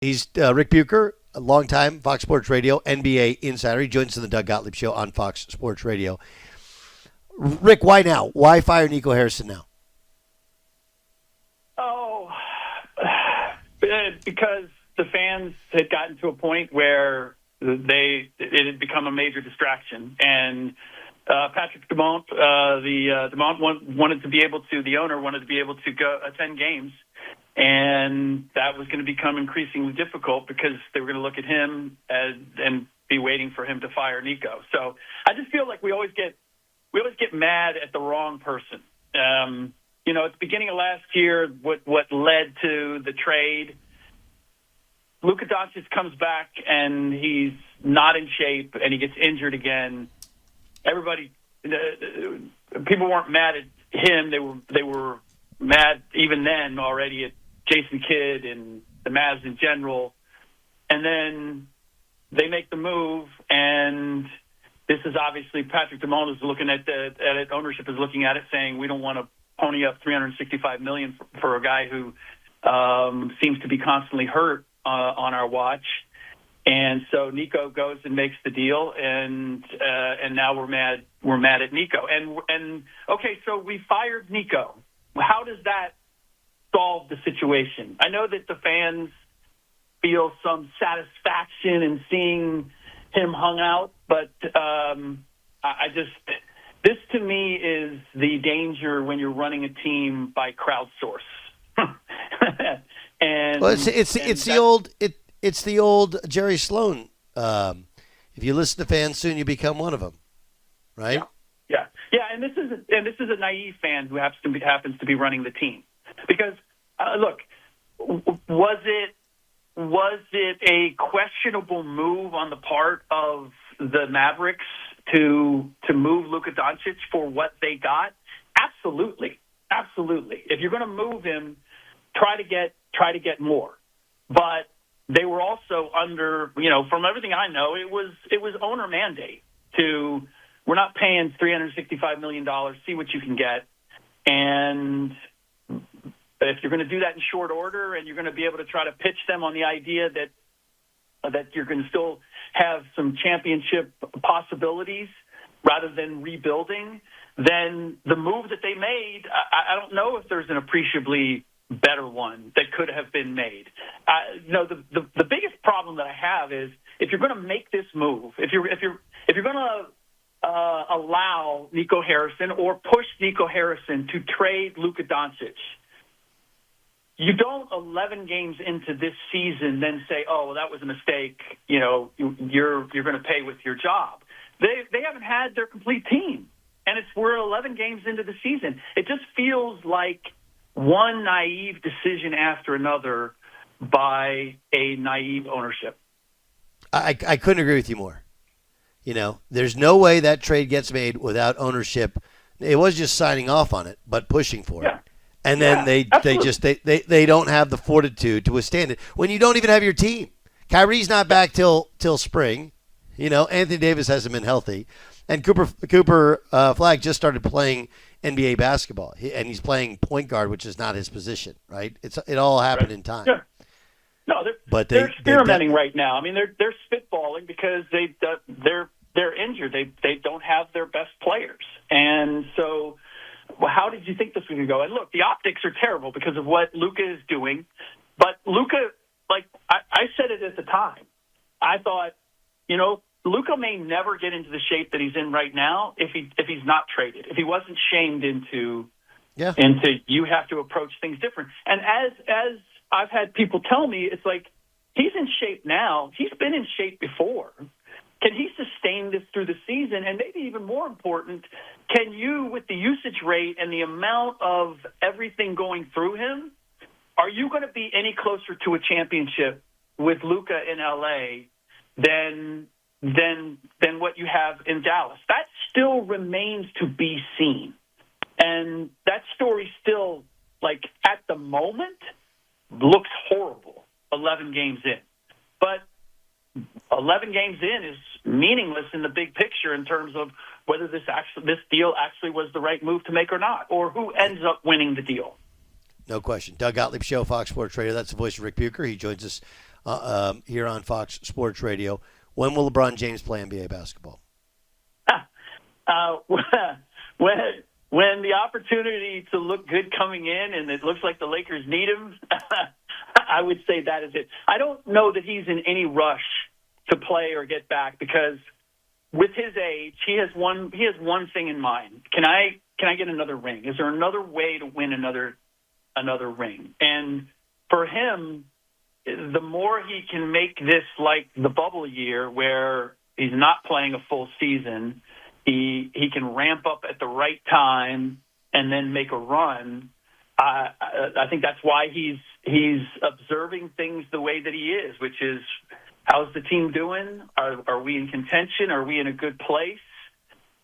He's Ric Bucher, a longtime Fox Sports Radio NBA insider. He joins us in the Doug Gottlieb Show on Fox Sports Radio. Rick, why now? Why fire Nico Harrison now? Because the fans had gotten to a point where it had become a major distraction, and Patrick Dumont, wanted to be able to. The owner wanted to be able to go attend games, and that was going to become increasingly difficult because they were going to look at him and be waiting for him to fire Nico. So I just feel like we always get mad at the wrong person. At the beginning of last year, what led to the trade, Luka Doncic comes back and he's not in shape and he gets injured again. People weren't mad at him. They were mad even then already at Jason Kidd and the Mavs in general. And then they make the move, and this is obviously Patrick Dumont is looking at it. Ownership is looking at it, saying we don't want to pony up $365 million for a guy who seems to be constantly hurt on our watch. And so Nico goes and makes the deal, and now we're mad at Nico. And okay, so we fired Nico. How does that solve the situation? I know that the fans feel some satisfaction in seeing him hung out, but this to me is the danger when you're running a team by crowdsource. It's the old Jerry Sloan. If you listen to fans, soon you become one of them, right? Yeah. And this is a naive fan who happens to be running the team. Because look, was it a questionable move on the part of the Mavericks to move Luka Doncic for what they got? Absolutely. If you're going to move him, try to get more. But they were also under, from everything I know, it was owner mandate to, we're not paying $365 million, see what you can get. And if you're going to do that in short order and you're going to be able to try to pitch them on the idea that you're going to still have some championship possibilities rather than rebuilding, then the move that they made, I don't know if there's an appreciably better one that could have been made. The biggest problem that I have is if you're going to make this move, if you're going to allow Nico Harrison or push Nico Harrison to trade Luka Doncic, you don't 11 games into this season then say, "Oh, well, that was a mistake. You're going to pay with your job." They haven't had their complete team, and we're 11 games into the season. It just feels like one naive decision after another by a naive ownership. I couldn't agree with you more. There's no way that trade gets made without ownership. It was just signing off on it, but pushing for it. And then they don't have the fortitude to withstand it when you don't even have your team. Kyrie's not back till spring. Anthony Davis hasn't been healthy, and Cooper Flag just started playing NBA basketball, and he's playing point guard, which is not his position. Right? It all happened in time. Yeah. No, they're experimenting right now. I mean, they're spitballing because they're injured. They don't have their best players, and so. Well, how did you think this was going to go? And look, the optics are terrible because of what Luka is doing. But Luka, I said it at the time. I thought, Luka may never get into the shape that he's in right now if he's not traded. If he wasn't shamed into you have to approach things different. And as I've had people tell me, it's like he's in shape now. He's been in shape before. Can he sustain this through the season? And maybe even more important, can you, with the usage rate and the amount of everything going through him, are you going to be any closer to a championship with Luka in LA than what you have in Dallas? That still remains to be seen. And that story still, at the moment, looks horrible 11 games in. But 11 games in is meaningless in the big picture in terms of whether this deal actually was the right move to make or not, or who ends up winning the deal. No question. Doug Gottlieb Show, Fox Sports Radio. That's the voice of Ric Bucher. He joins us here on Fox Sports Radio. When will LeBron James play NBA basketball? When the opportunity to look good coming in and it looks like the Lakers need him, I would say that is it. I don't know that he's in any rush to play or get back because with his age, he has one thing in mind. Can I get another ring? Is there another way to win another ring? And for him, the more he can make this like the bubble year where he's not playing a full season, he can ramp up at the right time and then make a run. I think that's why he's observing things the way that he is, which is, how's the team doing? Are we in contention? Are we in a good place?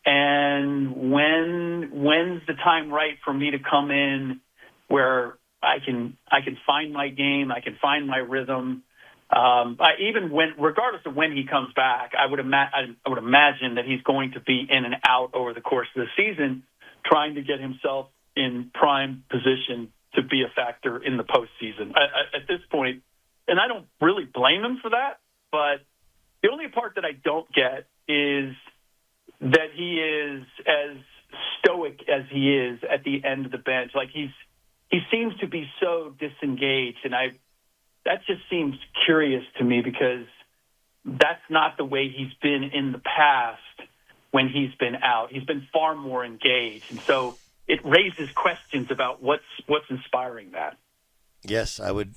And when's the time right for me to come in where I can find my game, I can find my rhythm. Regardless of when he comes back, I would imagine that he's going to be in and out over the course of the season, trying to get himself in prime position to be a factor in the postseason. At this point, and I don't really blame him for that, but the only part that I don't get is that he is as stoic as he is at the end of the bench. Like he seems to be so disengaged, and that just seems curious to me because that's not the way he's been in the past when he's been out. He's been far more engaged, and so it raises questions about what's inspiring that. Yes, I would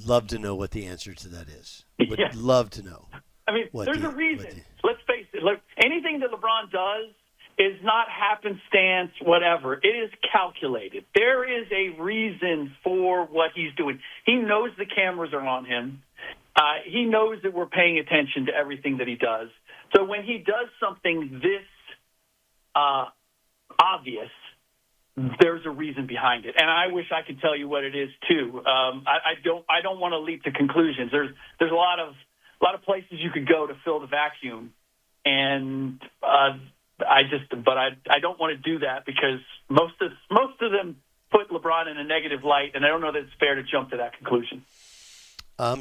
love to know what the answer to that is. Would love to know. I mean, there's a reason. Let's face it. Look, anything that LeBron does is not happenstance, whatever. It is calculated. There is a reason for what he's doing. He knows the cameras are on him. He knows that we're paying attention to everything that he does. So when he does something this obvious, there's a reason behind it. And I wish I could tell you what it is too. I don't want to leap to conclusions. There's a lot of places you could go to fill the vacuum, and I don't want to do that because most of them put LeBron in a negative light, and I don't know that it's fair to jump to that conclusion.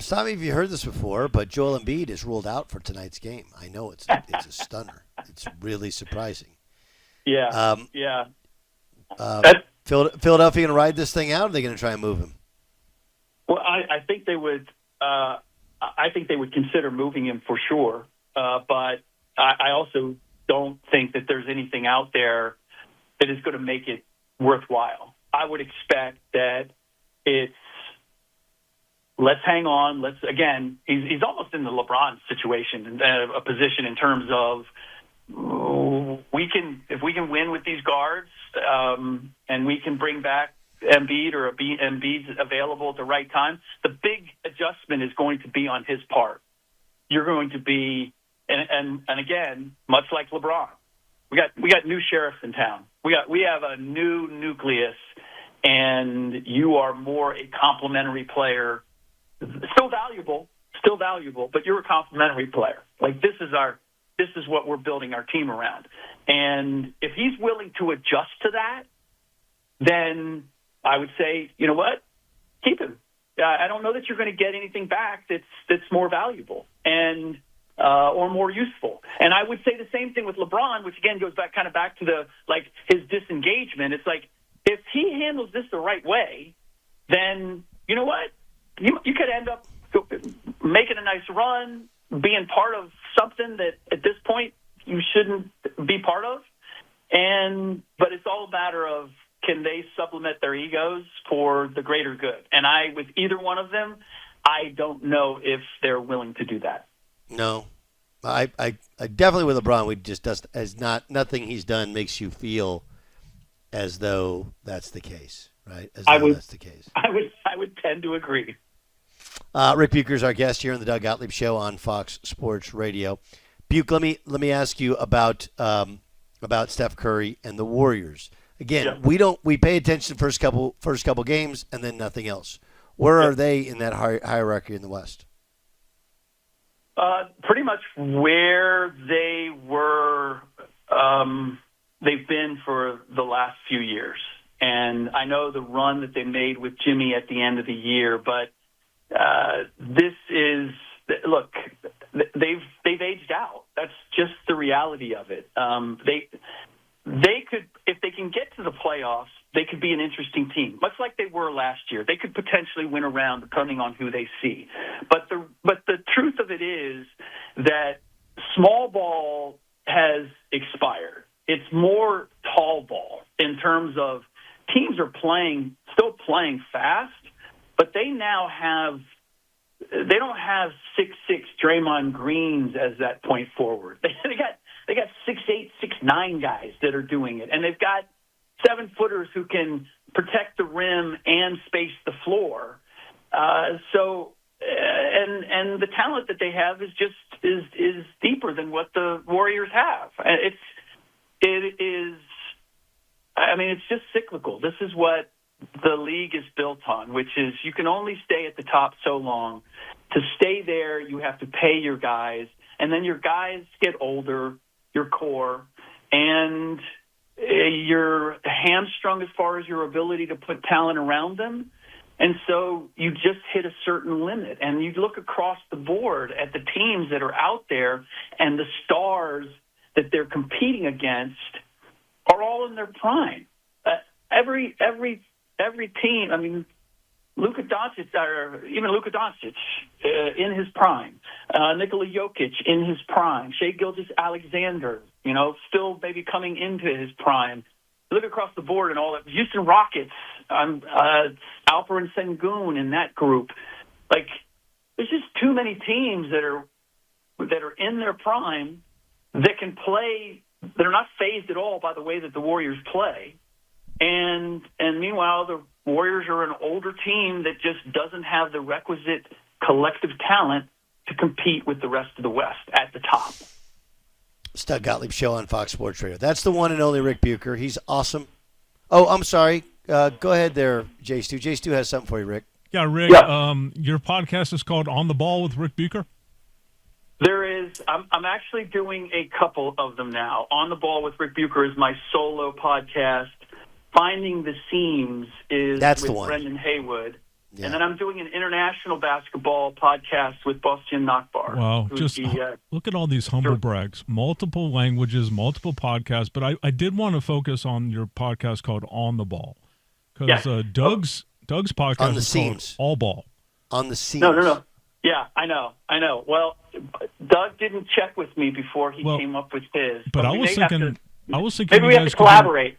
Some of you heard this before, but Joel Embiid is ruled out for tonight's game. I know it's a stunner. It's really surprising. Yeah. Philadelphia going to ride this thing out, or are they going to try and move him? Well, I think they would. I think they would consider moving him for sure. But I also don't think that there's anything out there that is going to make it worthwhile. I would expect that it's let's hang on. He's almost in the LeBron situation, a position in terms of if we can win with these guards, and we can bring back Embiid or Embiid's available at the right time. The big adjustment is going to be on his part. You're going to be, and again, much like LeBron, we got new sheriffs in town. We have a new nucleus, and you are more a complementary player. Still valuable, but you're a complementary player. Like this is what we're building our team around. And if he's willing to adjust to that, then I would say, you know what, keep him. I don't know that you're going to get anything back that's more valuable and or more useful. And I would say the same thing with LeBron, which again goes back to his disengagement. It's like if he handles this the right way, then you know what, you could end up making a nice run, being part of something that at this point you shouldn't be part of. But it's all a matter of, can they supplement their egos for the greater good? And with either one of them, I don't know if they're willing to do that. No, I definitely with LeBron, nothing he's done makes you feel as though that's the case, right? That's the case. I would tend to agree. Ric Bucher is our guest here on the Doug Gottlieb Show on Fox Sports Radio. Buch, let me ask you about Steph Curry and the Warriors. Again, we pay attention to the first couple games and then nothing else. Where are they in that hierarchy in the West? Pretty much where they were. They've been for the last few years, and I know the run that they made with Jimmy at the end of the year, but this is look. They've aged out. That's just the reality of it. They could, if they can get to the playoffs, they could be an interesting team, much like they were last year. They could potentially win around depending on who they see. But the truth of it is that small ball has expired. It's more tall ball in terms of teams are still playing fast, but they now have. They don't have 6'6" Draymond Greens as that point forward. They got 6'8", 6'9" guys that are doing it, and they've got 7-footers who can protect the rim and space the floor. So the talent that they have is deeper than what the Warriors have. It is. I mean, it's just cyclical. This is what the league is built on, which is you can only stay at the top so long. To stay there, you have to pay your guys, and then your guys get older, your core, and you're hamstrung as far as your ability to put talent around them. And so you just hit a certain limit. And you look across the board at the teams that are out there, and the stars that they're competing against are all in their prime. Every team, I mean, Luka Doncic in his prime, Nikola Jokic in his prime, Shai Gilgeous-Alexander, still maybe coming into his prime. Look across the board and all that. Houston Rockets, Alperen Sengun in that group. Like, there's just too many teams that are in their prime that can play. They're not phased at all by the way that the Warriors play. And meanwhile, the Warriors are an older team that just doesn't have the requisite collective talent to compete with the rest of the West at the top. It's Doug Gottlieb Show on Fox Sports Radio. That's the one and only Ric Bucher. He's awesome. Oh, I'm sorry. Go ahead there, Jay Stu. Jay Stu has something for you, Rick. Yeah, Rick, your podcast is called On the Ball with Ric Bucher? There is. I'm actually doing a couple of them now. On the Ball with Ric Bucher is my solo podcast. Finding the Seams is with Brendan Haywood. Yeah. And then I'm doing an international basketball podcast with Bastian Nachbar. Wow, look at all these humble brags. Multiple languages, multiple podcasts. But I did want to focus on your podcast called On the Ball. Because Doug's podcast on the is seams. Called All Ball. On the Seams. No. Yeah, I know. Well, Doug didn't check with me before he came up with his. But I was thinking maybe we have to collaborate.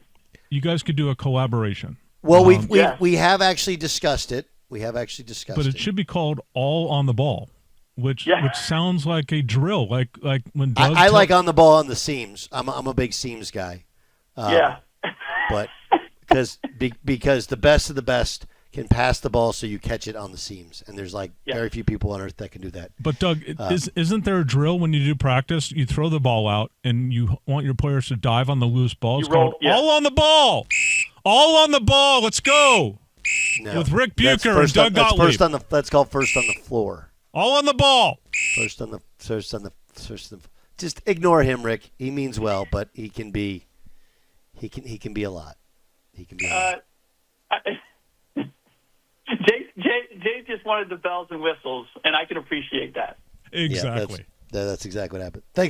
You guys could do a collaboration. Well, we have actually discussed it. But it should be called All on the Ball, which sounds like a drill. Like when Doug I like On the Ball on the seams. I'm a big seams guy. But because the best of the best can pass the ball so you catch it on the seams, and there's very few people on earth that can do that. But Doug, isn't there a drill when you do practice? You throw the ball out, and you want your players to dive on the loose ball. It's called All on the Ball. All on the ball. Let's go. No, with Ric Bucher and Doug Gottlieb. That's called first on the floor. All on the ball. First on the. Just ignore him, Rick. He means well, but he can be a lot. He can be. Jay just wanted the bells and whistles, and I can appreciate that. Exactly. Yeah, that's exactly what happened. Thanks.